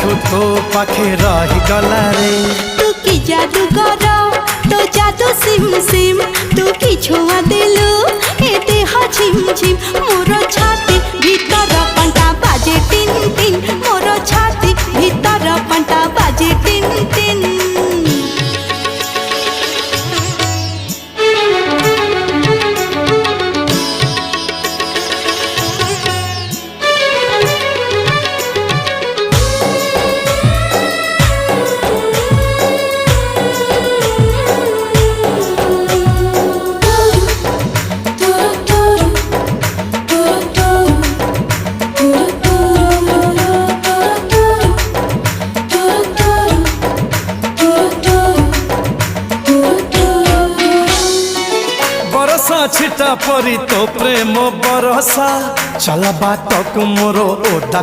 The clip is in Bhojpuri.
केबेठू तो पाखे रही गला रे। तू की जादू कर तो जादू सिम सिम तू की छुआ देलु ए देह झिम झिम मोर छाती भीतर पंटा बाजे टिन टिन मोर छाती भीतर पंटा बाजे टिन टिन। बरसा छिटा परी तो प्रेम बरसा चला बाट मोर ओदा।